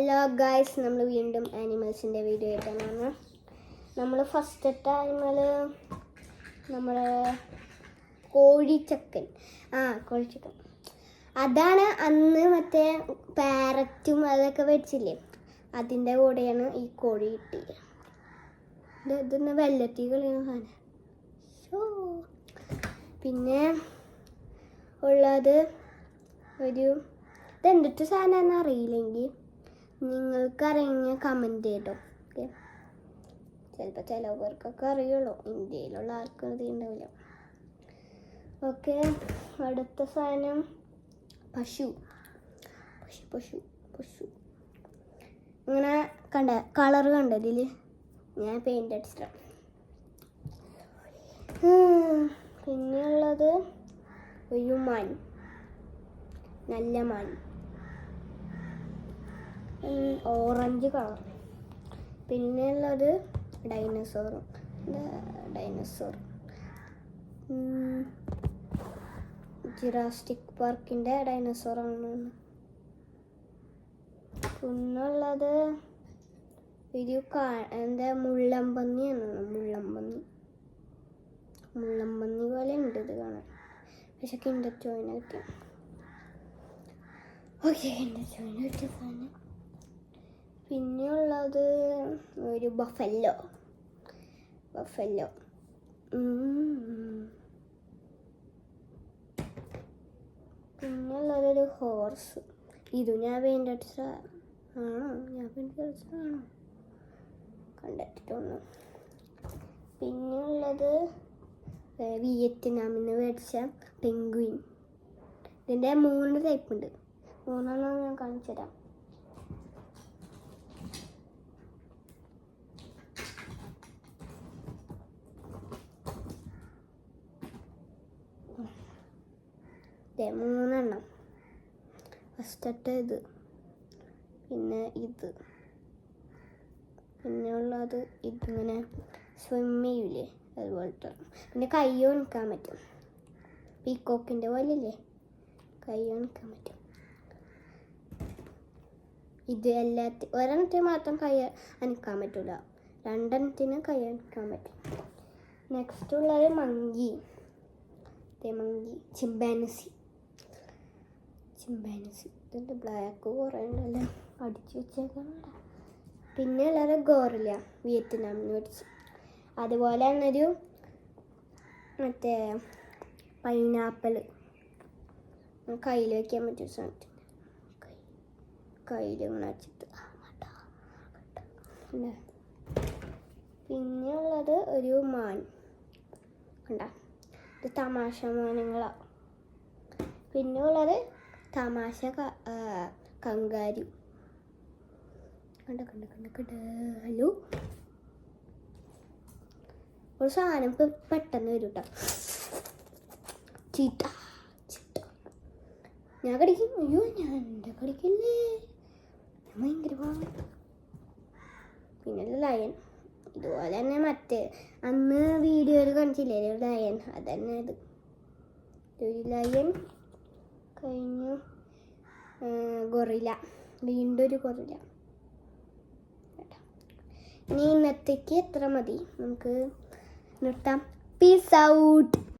Hello guys, നമ്മൾ വീണ്ടും ആനിമൽസിൻ്റെ video ആയിട്ടാണ്. നമ്മൾ ഫസ്റ്റത്തെ ആനിമൽ നമ്മളെ കോഴിച്ചക്കൻ. കോഴിച്ചക്കൻ അതാണ്. അന്ന് മറ്റേ പാരറ്റും അതൊക്കെ വെച്ചില്ലേ, അതിൻ്റെ കൂടെയാണ് ഈ കോഴി കിട്ടിയത്. ഇതൊന്ന് വെള്ളത്തിൽ കളിയുന്ന സാധനം. പിന്നെ ഉള്ളത് ഇതെന്തിട്ട് സാധനമാണെന്ന് അറിയില്ലെങ്കിൽ നിങ്ങൾക്കറിഞ്ഞ കമൻറ്റ് ചെയ്തോ. ഓക്കെ, ചിലപ്പോൾ ചിലവർക്കൊക്കെ അറിയുള്ളൂ, ഇന്ത്യയിലുള്ള ആർക്കും അറിയുണ്ടാവില്ല. ഓക്കെ, അടുത്ത സാധനം പശു. ഇങ്ങനെ കളർ കണ്ടതിൽ ഞാൻ പെയിൻ്റ് അടിച്ചിട്ടാണ്. പിന്നെയുള്ളത് ഒരു മാൻ, നല്ല മാൻ, ഓറഞ്ച് കളർ. പിന്നെയുള്ളത് ഡൈനസോർ. ജുറാസിക് പാർക്കിൻ്റെ ഡൈനസോറാണ്. പിന്നുള്ളത് ഒരു മുള്ളമ്പന്നിയാണ്. മുള്ളമ്പന്നി പോലെ ഉണ്ട് ഇത് കാണാൻ, പക്ഷെ കിൻഡർ ജോയിന് കിട്ടിയ. കിൻഡർ ജോയിന് കിട്ടിയ സാധനം. പിന്നെയുള്ളത് ഒരു ബഫല്ലോ. പിന്നെയുള്ളതൊരു ഹോർസ്. ഇത് ഞാൻ പെയിൻ്റ് അടിച്ചതാണോ? കണ്ടിട്ടൊന്ന്. പിന്നെയുള്ളത് വിയറ്റ്നാമിൽ നിന്ന് മേടിച്ച പെൻഗ്വിൻ. ഇതിൻ്റെ 3 ടൈപ്പ് ഉണ്ട്. 3 ഞാൻ കാണിച്ചു തരാം. ഇതേ 3 ഫസ്റ്റത്തെ ഇത്, പിന്നെ ഇത്, പിന്നെയുള്ളത് ഇതിങ്ങനെ സ്വിം ചെയ്യൂലേ അതുപോലത്തെ. പിന്നെ കൈ നിൽക്കാൻ പറ്റും, പീക്കോക്കിൻ്റെ പോലെ ഇല്ലേ, കൈ നിൽക്കാൻ പറ്റും. ഇത് ഒരെണ്ണത്തിന് മാത്രം കൈ അനക്കാൻ പറ്റില്ല, 2 കൈ അനക്കാൻ പറ്റും. നെക്സ്റ്റ് ഉള്ളത് മങ്കി, ചിമ്പാൻസി. ഇതിൻ്റെ ബ്ലാക്ക് കുറേ ഉണ്ടല്ലോ, അടിച്ചു വെച്ചേക്കാണ്. പിന്നെ ഉള്ളത് ഗോറില്ല, വിയറ്റ്നാമിൽ നിന്ന് മേടിച്ച്. അതുപോലെ തന്നൊരു മറ്റേ പൈനാപ്പിൾ കയ്യിൽ വയ്ക്കാൻ പറ്റിയ സാധനത്തിന് കയ്യിൽ ഇങ്ങനെ വെച്ചിട്ട്. പിന്നെ ഉള്ളത് ഒരു മാൻ കണ്ട, ഇത് തമാശ മാനങ്ങളാണ്. പിന്നെ ഉള്ളത് തമാശ കങ്കാരു. കണ്ട. ഹലോ, ഒരു സാധനം പെട്ടെന്ന് വരും കേട്ടോ. ചീത്ത ഞാൻ കടിക്കും. അയ്യോ, ഞാൻ എൻ്റെ കടിക്കില്ലേ, ഭയങ്കര പാവം. പിന്നെ ലയൺ. ഇതുപോലെ തന്നെ മറ്റേ അന്ന് വീഡിയോയിൽ കാണിച്ചില്ലേ ഒരു ലയൺ, അതന്നെ ഇത്. ഒരു ലയൺ കഴിഞ്ഞു. ഗൊറില്ല, വീണ്ടും ഒരു ഗൊറില്ല. ഇനി ഇന്നത്തേക്ക് എത്ര മതി, നമുക്ക് നിർത്താം. Peace out.